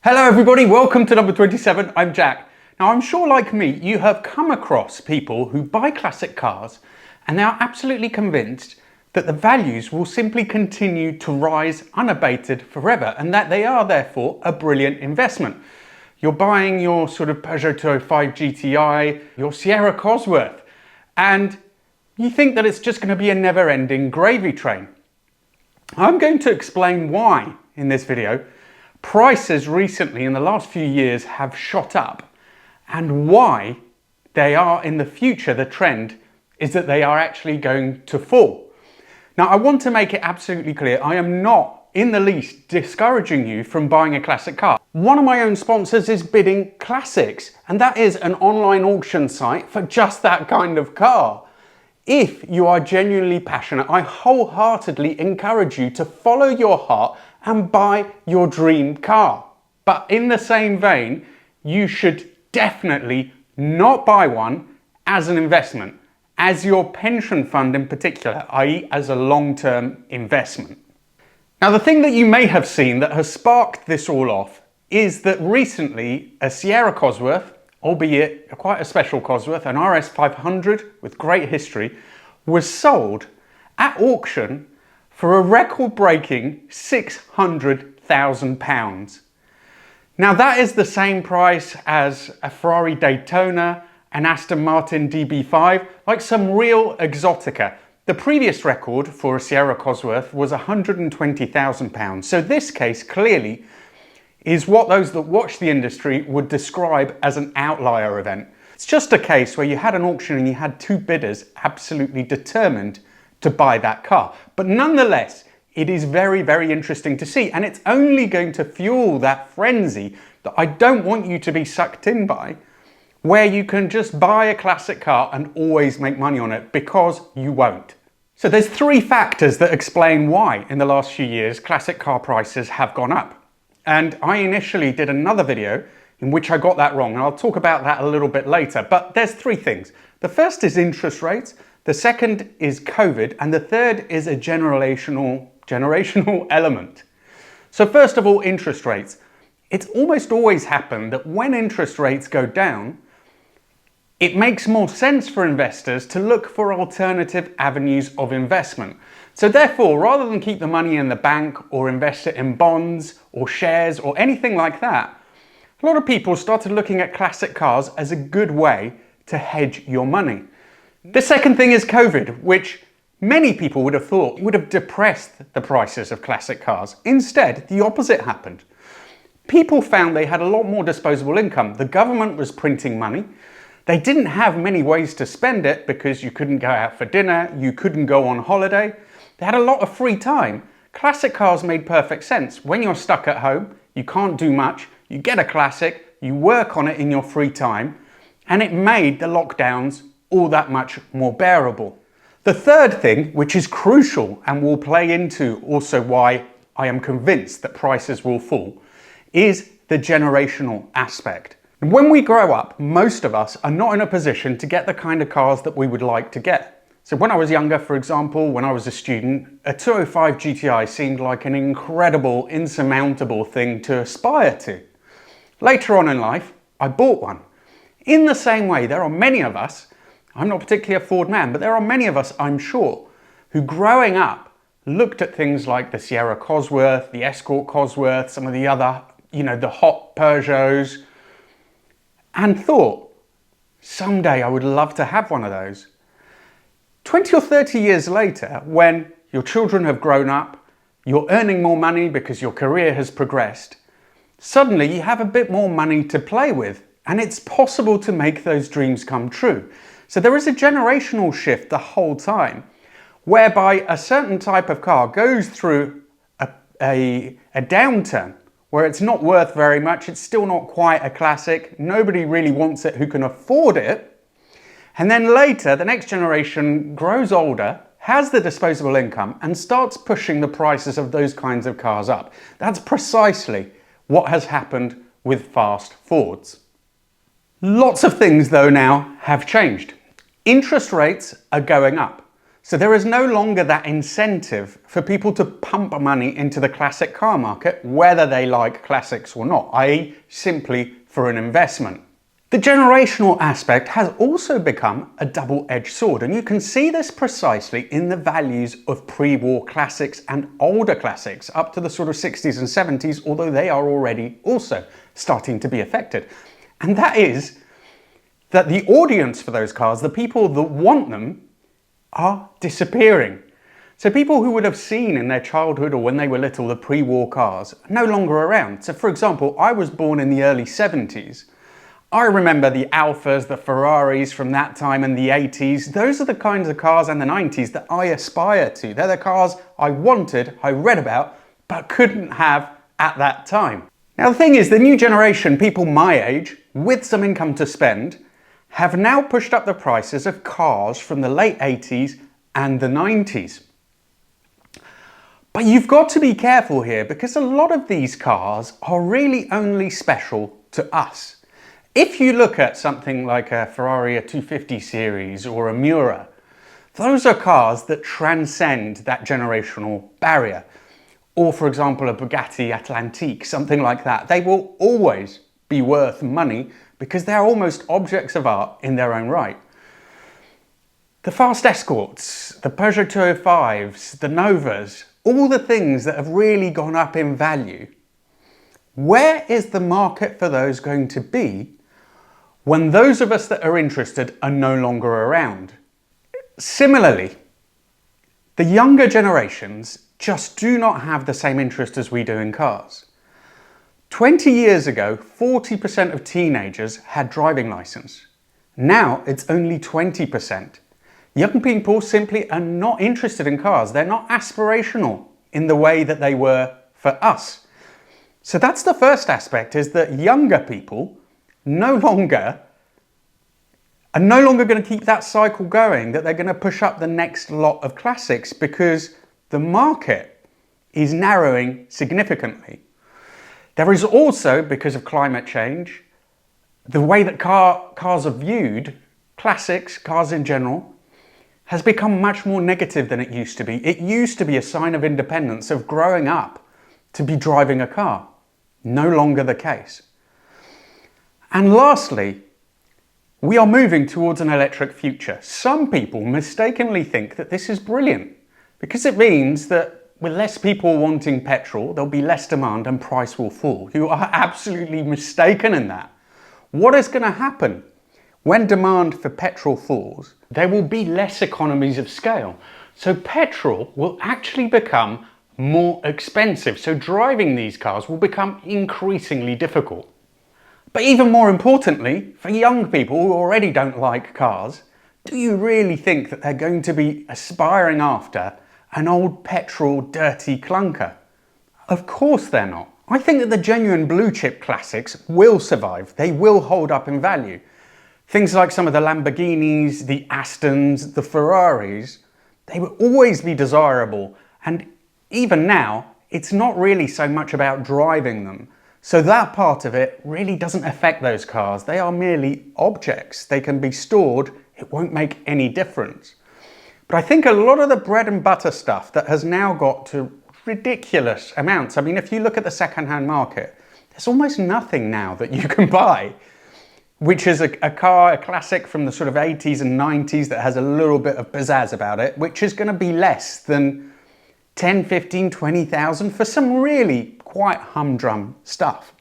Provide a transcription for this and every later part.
Hello everybody, welcome to number 27, I'm Jack. Now I'm sure like me, you have come across people who buy classic cars and they are absolutely convinced that the values will simply continue to rise unabated forever and that they are therefore a brilliant investment. You're buying your sort of Peugeot 205 GTI, your Sierra Cosworth, and you think that it's just going to be a never-ending gravy train. I'm going to explain why in this video. Prices recently in the last few years have shot up, and why they are in the future, the trend is that they are actually going to fall. Now I want to make it absolutely clear, I am not in the least discouraging you from buying a classic car. One of my own sponsors is Bidding Classics, and that is an online auction site for just that kind of car. If you are genuinely passionate, I wholeheartedly encourage you to follow your heart and buy your dream car. But in the same vein, you should definitely not buy one as an investment, as your pension fund in particular, i.e. as a long-term investment. Now the thing that you may have seen that has sparked this all off is that recently a Sierra Cosworth, albeit quite a special Cosworth, an RS 500 with great history, was sold at auction for a record-breaking £600,000. Now that is the same price as a Ferrari Daytona, an Aston Martin DB5, like some real exotica. The previous record for a Sierra Cosworth was £120,000. So this case clearly is what those that watch the industry would describe as an outlier event. It's just a case where you had an auction and you had two bidders absolutely determined to buy that car. But nonetheless, it is very, very interesting to see, and it's only going to fuel that frenzy that I don't want you to be sucked in by, where you can just buy a classic car and always make money on it, because you won't. So there's three factors that explain why in the last few years classic car prices have gone up. And I initially did another video in which I got that wrong, and I'll talk about that a little bit later. But there's three things. The first is interest rates, the second is COVID, and the third is a generational element. So first of all, interest rates. It's almost always happened that when interest rates go down, it makes more sense for investors to look for alternative avenues of investment. So therefore, rather than keep the money in the bank or invest it in bonds or shares or anything like that, a lot of people started looking at classic cars as a good way to hedge your money. The second thing is COVID, which many people would have thought would have depressed the prices of classic cars. Instead, the opposite happened. People found they had a lot more disposable income. The government was printing money. They didn't have many ways to spend it because you couldn't go out for dinner, you couldn't go on holiday. They had a lot of free time. Classic cars made perfect sense. When you're stuck at home, you can't do much, you get a classic, you work on it in your free time, and it made the lockdowns all that much more bearable. The third thing, which is crucial and will play into also why I am convinced that prices will fall, is the generational aspect. When we grow up, most of us are not in a position to get the kind of cars that we would like to get. So when I was younger, for example, when I was a student, a 205 GTI seemed like an incredible, insurmountable thing to aspire to. Later on in life, I bought one. In the same way, there are many of us, I'm not particularly a Ford man, but there are many of us, I'm sure, who growing up looked at things like the Sierra Cosworth, the Escort Cosworth, some of the other, the hot Peugeots, and thought, someday I would love to have one of those. 20 or 30 years later, when your children have grown up, you're earning more money because your career has progressed, suddenly you have a bit more money to play with, and it's possible to make those dreams come true. So there is a generational shift the whole time, whereby a certain type of car goes through a downturn, where it's not worth very much, it's still not quite a classic, nobody really wants it who can afford it. And then later, the next generation grows older, has the disposable income, and starts pushing the prices of those kinds of cars up. That's precisely what has happened with fast Fords. Lots of things though now have changed. Interest rates are going up. So there is no longer that incentive for people to pump money into the classic car market, whether they like classics or not, i.e. simply for an investment. The generational aspect has also become a double-edged sword, and you can see this precisely in the values of pre-war classics and older classics up to the sort of 60s and 70s, although they are already also starting to be affected. And that is that the audience for those cars, the people that want them, are disappearing. So people who would have seen in their childhood or when they were little the pre-war cars are no longer around. So for example, I was born in the early 70s. I remember the Alphas, the Ferraris from that time and the 80s. Those are the kinds of cars and the 90s that I aspire to. They're the cars I wanted, I read about, but couldn't have at that time. Now the thing is, the new generation, people my age, with some income to spend, have now pushed up the prices of cars from the late 80s and the 90s. But you've got to be careful here because a lot of these cars are really only special to us. If you look at something like a Ferrari 250 series or a Miura, those are cars that transcend that generational barrier. Or for example, a Bugatti Atlantique, something like that. They will always be worth money because they're almost objects of art in their own right. The fast Escorts, the Peugeot 205s, the Novas, all the things that have really gone up in value. Where is the market for those going to be when those of us that are interested are no longer around? Similarly, the younger generations just do not have the same interest as we do in cars. 20 years ago, 40% of teenagers had driving license. Now it's only 20%. Young people simply are not interested in cars. They're not aspirational in the way that they were for us. So that's the first aspect, is that younger people are no longer going to keep that cycle going, that they're going to push up the next lot of classics because the market is narrowing significantly. There is also, because of climate change, the way that cars are viewed, classics, cars in general, has become much more negative than it used to be. It used to be a sign of independence, of growing up, to be driving a car. No longer the case. And lastly, we are moving towards an electric future. Some people mistakenly think that this is brilliant because it means that with less people wanting petrol, there'll be less demand and price will fall. You are absolutely mistaken in that. What is going to happen? When demand for petrol falls, there will be less economies of scale. So petrol will actually become more expensive. So driving these cars will become increasingly difficult. But even more importantly, for young people who already don't like cars, do you really think that they're going to be aspiring after an old petrol dirty clunker? Of course they're not. I think that the genuine blue chip classics will survive. They will hold up in value. Things like some of the Lamborghinis, the Astons, the Ferraris, they will always be desirable. And even now, it's not really so much about driving them. So that part of it really doesn't affect those cars. They are merely objects. They can be stored. It won't make any difference. But I think a lot of the bread and butter stuff that has now got to ridiculous amounts. I mean, if you look at the second-hand market, there's almost nothing now that you can buy which is a car, a classic from the sort of 80s and 90s that has a little bit of pizzazz about it, which is going to be less than 10, 15, 20,000 for some really quite humdrum stuff.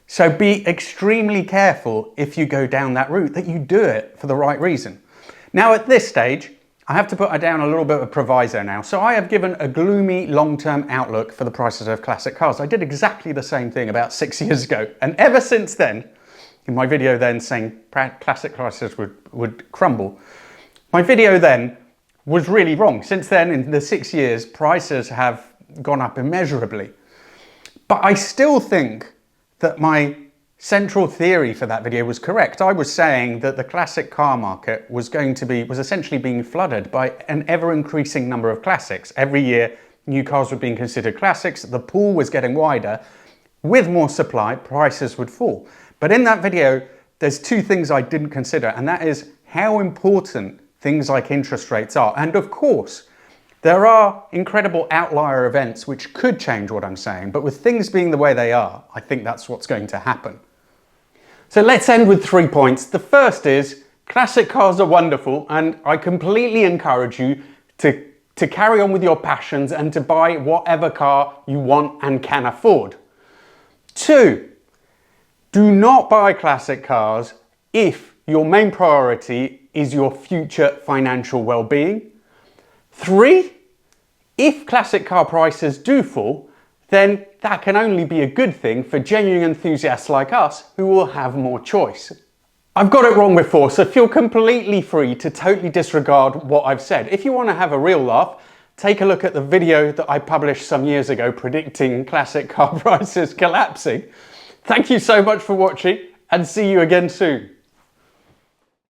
So be extremely careful if you go down that route, that you do it for the right reason. Now at this stage, I have to put down a little bit of proviso now. So I have given a gloomy long-term outlook for the prices of classic cars. I did exactly the same thing about 6 years ago. And ever since then, in my video then saying classic prices would crumble, my video then was really wrong. Since then, in the 6 years, prices have gone up immeasurably. But I still think that my central theory for that video was correct. I was saying that the classic car market was essentially being flooded by an ever-increasing number of classics. Every year, new cars were being considered classics. The pool was getting wider. With more supply, prices would fall. But in that video, there's two things I didn't consider, and that is how important things like interest rates are. And of course, there are incredible outlier events which could change what I'm saying, but with things being the way they are, I think that's what's going to happen. So let's end with 3 points. The first is, classic cars are wonderful, and I completely encourage you to carry on with your passions and to buy whatever car you want and can afford. 2, do not buy classic cars if your main priority is your future financial well-being. 3, if classic car prices do fall, then that can only be a good thing for genuine enthusiasts like us who will have more choice. I've got it wrong before, so feel completely free to totally disregard what I've said. If you want to have a real laugh, take a look at the video that I published some years ago predicting classic car prices collapsing. Thank you so much for watching, and see you again soon.